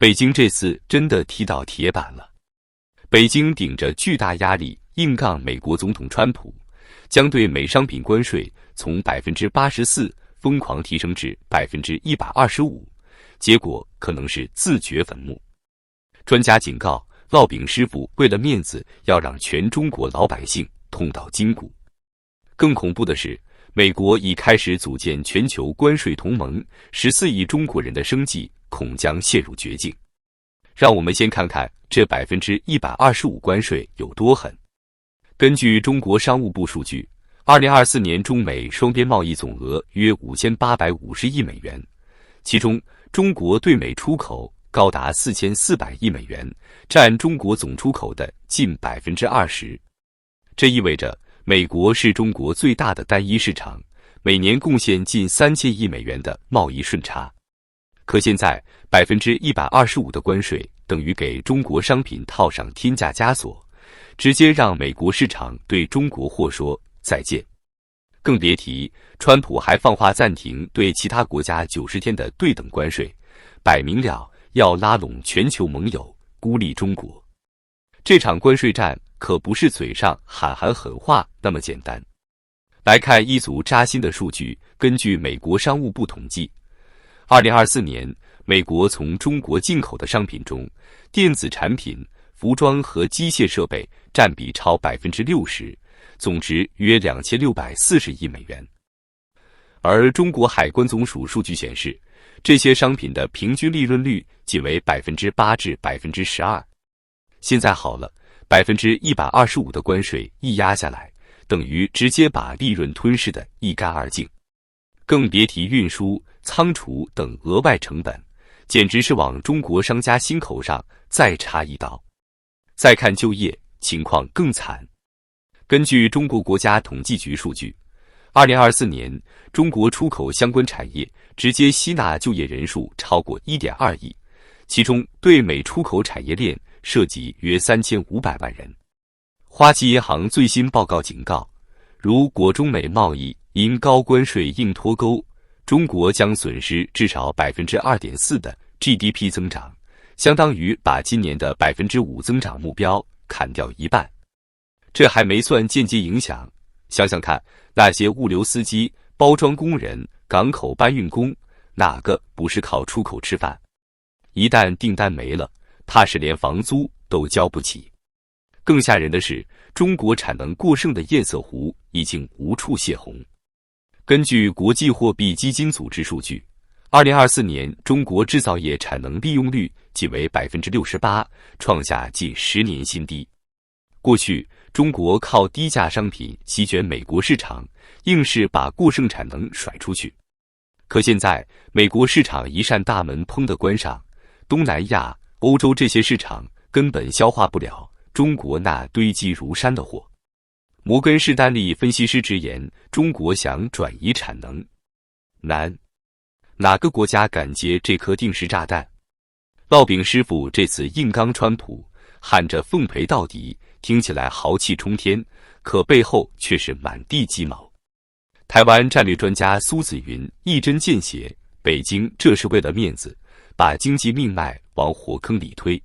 北京这次真的踢到铁板了。北京顶着巨大压力硬杠美国总统川普，将对美商品关税从 84% 疯狂提升至 125%， 结果可能是自掘坟墓。专家警告，烙饼师傅为了面子要让全中国老百姓痛到筋骨。更恐怖的是，美国已开始组建全球关税同盟，14亿中国人的生计恐将陷入绝境。让我们先看看这 125% 关税有多狠。根据中国商务部数据，2024年中美双边贸易总额约5850亿美元，其中中国对美出口高达4400亿美元，占中国总出口的近 20%。这意味着美国是中国最大的单一市场，每年贡献近3000亿美元的贸易顺差。可现在 125% 的关税等于给中国商品套上天价枷锁，直接让美国市场对中国货说再见。更别提川普还放话暂停对其他国家90天的对等关税，摆明了要拉拢全球盟友，孤立中国。这场关税战可不是嘴上喊喊狠话那么简单。来看一组扎心的数据，根据美国商务部统计，2024年美国从中国进口的商品中，电子产品、服装和机械设备占比超 60%， 总值约2640亿美元。而中国海关总署数据显示，这些商品的平均利润率仅为 8% 至 12%。现在好了， 125% 的关税一压下来，等于直接把利润吞噬得一干二净。更别提运输、仓储等额外成本，简直是往中国商家心口上再插一刀。再看就业，情况更惨。根据中国国家统计局数据，2024年中国出口相关产业直接吸纳就业人数超过 1.2 亿，其中对美出口产业链涉及约3500万人。花旗银行最新报告警告，如果中美贸易因高关税硬脱钩，中国将损失至少 2.4% 的 GDP 增长，相当于把今年的 5% 增长目标砍掉一半。这还没算间接影响，想想看，那些物流司机、包装工人、港口搬运工，哪个不是靠出口吃饭？一旦订单没了，怕是连房租都交不起。更吓人的是，中国产能过剩的堰塞湖已经无处泄洪。根据国际货币基金组织数据，2024年中国制造业产能利用率仅为 68%， 创下近10年新低。过去中国靠低价商品席卷美国市场，硬是把过剩产能甩出去。可现在美国市场一扇大门砰地关上，东南亚、欧洲这些市场根本消化不了中国那堆积如山的货。摩根士丹利分析师直言，中国想转移产能难，哪个国家敢接这颗定时炸弹？烙饼师傅这次硬刚川普，喊着奉陪到底，听起来豪气冲天，可背后却是满地鸡毛。台湾战略专家苏子云一针见血，北京这是为了面子，把经济命脉往火坑里推。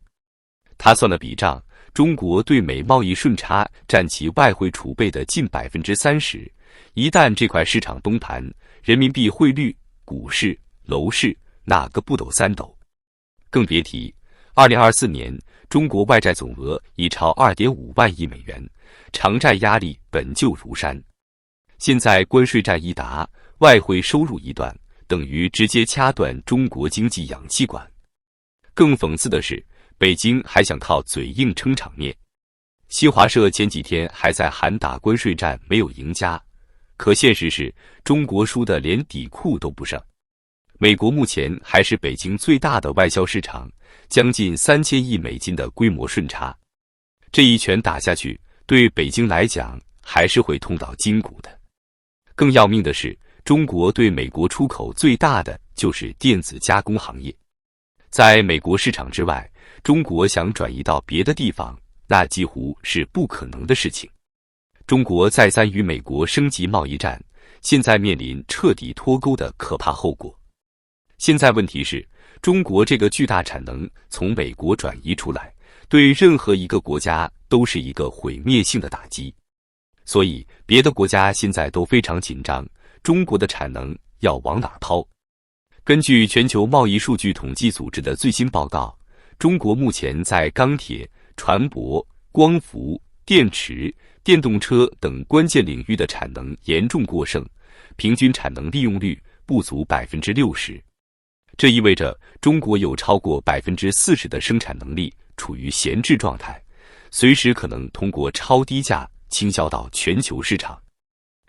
他算了笔账，中国对美贸易顺差占其外汇储备的近 30%， 一旦这块市场崩盘，人民币汇率、股市、楼市哪个不抖三抖？更别提2024年中国外债总额已超 2.5 万亿美元，偿债压力本就如山。现在关税战一打，外汇收入一断，等于直接掐断中国经济氧气管。更讽刺的是，北京还想靠嘴硬撑场面。新华社前几天还在喊打关税战没有赢家，可现实是中国输得连底裤都不剩。美国目前还是北京最大的外销市场，将近3000亿美金的规模顺差。这一拳打下去，对北京来讲还是会痛到筋骨的。更要命的是，中国对美国出口最大的就是电子加工行业。在美国市场之外，中国想转移到别的地方，那几乎是不可能的事情。中国再三与美国升级贸易战，现在面临彻底脱钩的可怕后果。现在问题是，中国这个巨大产能从美国转移出来，对任何一个国家都是一个毁灭性的打击。所以别的国家现在都非常紧张，中国的产能要往哪抛？根据全球贸易数据统计组织的最新报告，中国目前在钢铁、船舶、光伏、电池、电动车等关键领域的产能严重过剩，平均产能利用率不足 60%。这意味着中国有超过 40% 的生产能力处于闲置状态，随时可能通过超低价倾销到全球市场。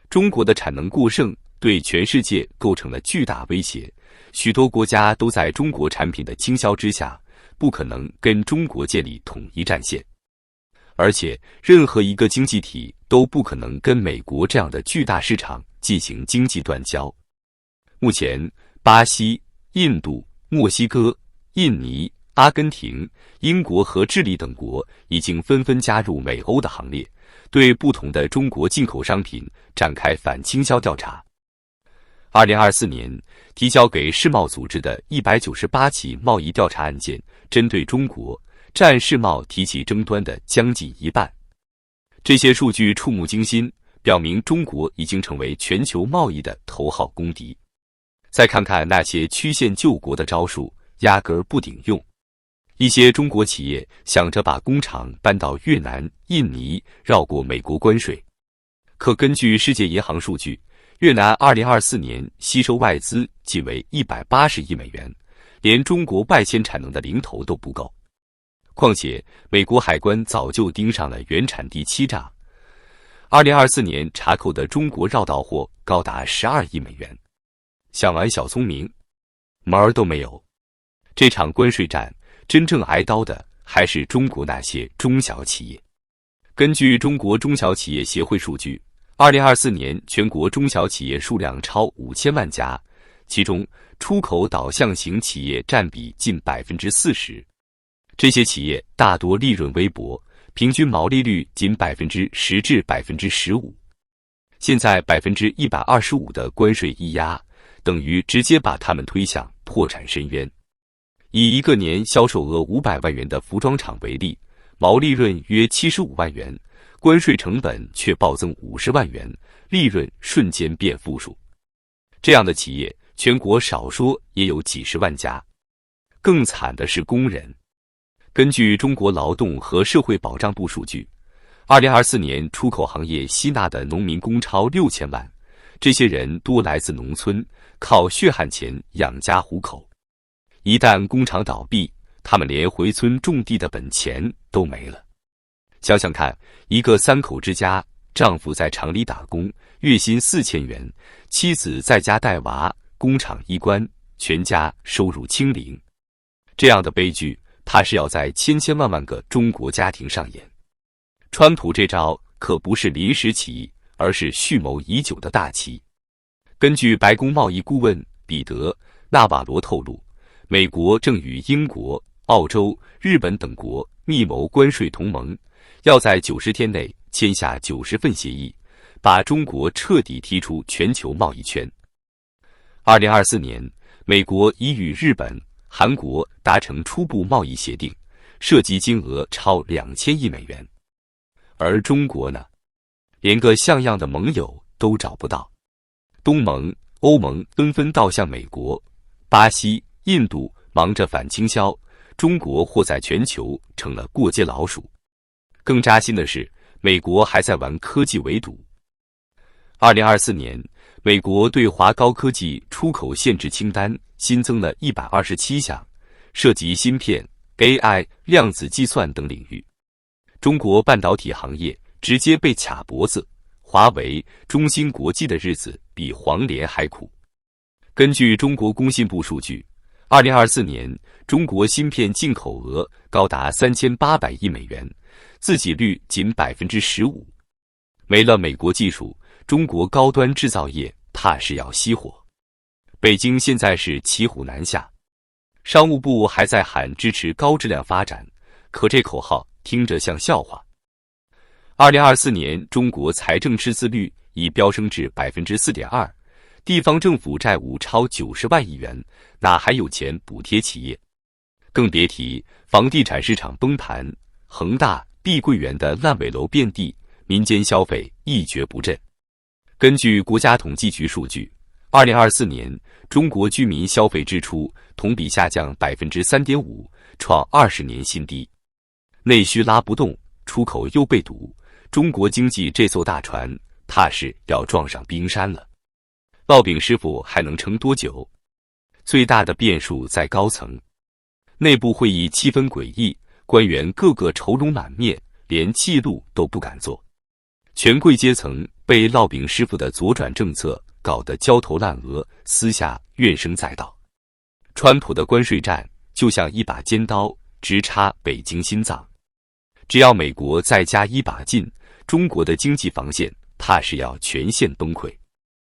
中国的产能过剩对全世界构成了巨大威胁，许多国家都在中国产品的倾销之下，不可能跟中国建立统一战线。而且任何一个经济体都不可能跟美国这样的巨大市场进行经济断交。目前，巴西、印度、墨西哥、印尼、阿根廷、英国和智利等国已经纷纷加入美欧的行列，对不同的中国进口商品展开反倾销调查。2024年提交给世贸组织的198起贸易调查案件，针对中国，占世贸提起争端的将近一半。这些数据触目惊心，表明中国已经成为全球贸易的头号公敌。再看看那些曲线救国的招数，压根儿不顶用。一些中国企业想着把工厂搬到越南、印尼，绕过美国关税。可根据世界银行数据，越南2024年吸收外资仅为180亿美元，连中国外迁产能的零头都不够。况且，美国海关早就盯上了原产地欺诈。2024年查扣的中国绕道货高达12亿美元。想玩小聪明，门儿都没有。这场关税战真正挨刀的还是中国那些中小企业。根据中国中小企业协会数据，2024年全国中小企业数量超5000万家，其中出口导向型企业占比近 40%。这些企业大多利润微薄，平均毛利率仅 10%至 15%。现在 125% 的关税一压，等于直接把他们推向破产深渊。以一个年销售额500万元的服装厂为例，毛利润约75万元，关税成本却暴增50万元，利润瞬间变负数。这样的企业，全国少说也有几十万家。更惨的是工人。根据中国劳动和社会保障部数据，2024年出口行业吸纳的农民工超6000万，这些人多来自农村，靠血汗钱养家糊口。一旦工厂倒闭，他们连回村种地的本钱都没了。想想看，一个3口之家，丈夫在厂里打工，月薪4000元，妻子在家带娃，工厂一关，全家收入清零。这样的悲剧，怕是要在千万个中国家庭上演。川普这招可不是临时起意，而是蓄谋已久的大棋。根据白宫贸易顾问彼得·纳瓦罗透露，美国正与英国、澳洲、日本等国密谋关税同盟，要在90天内签下90份协议，把中国彻底踢出全球贸易圈。2024年，美国已与日本、韩国达成初步贸易协定，涉及金额超2000亿美元。而中国呢，连个像样的盟友都找不到。东盟、欧盟纷纷倒向美国，巴西、印度忙着反倾销，中国或在全球成了过街老鼠。更扎心的是，美国还在玩科技围堵。2024年，美国对华高科技出口限制清单新增了127项，涉及芯片、AI、量子计算等领域。中国半导体行业直接被卡脖子，华为、中芯国际的日子比黄连还苦。根据中国工信部数据，2024年中国芯片进口额高达3800亿美元，自给率仅 15%。没了美国技术，中国高端制造业怕是要熄火。北京现在是骑虎难下，商务部还在喊支持高质量发展，可这口号听着像笑话。2024年中国财政赤字率已飙升至 4.2%，地方政府债务超90万亿元，哪还有钱补贴企业？更别提房地产市场崩盘，恒大、碧桂园的烂尾楼遍地，民间消费一蹶不振。根据国家统计局数据，2024年中国居民消费支出同比下降 3.5%， 创20年新低。内需拉不动，出口又被堵，中国经济这艘大船踏实要撞上冰山了。烙饼师傅还能撑多久？最大的变数在高层，内部会议气氛诡异，官员个个愁容满面，连记录都不敢做。权贵阶层被烙饼师傅的左转政策搞得焦头烂额，私下怨声载道。川普的关税战就像一把尖刀，直插北京心脏。只要美国再加一把劲，中国的经济防线踏实要全线崩溃。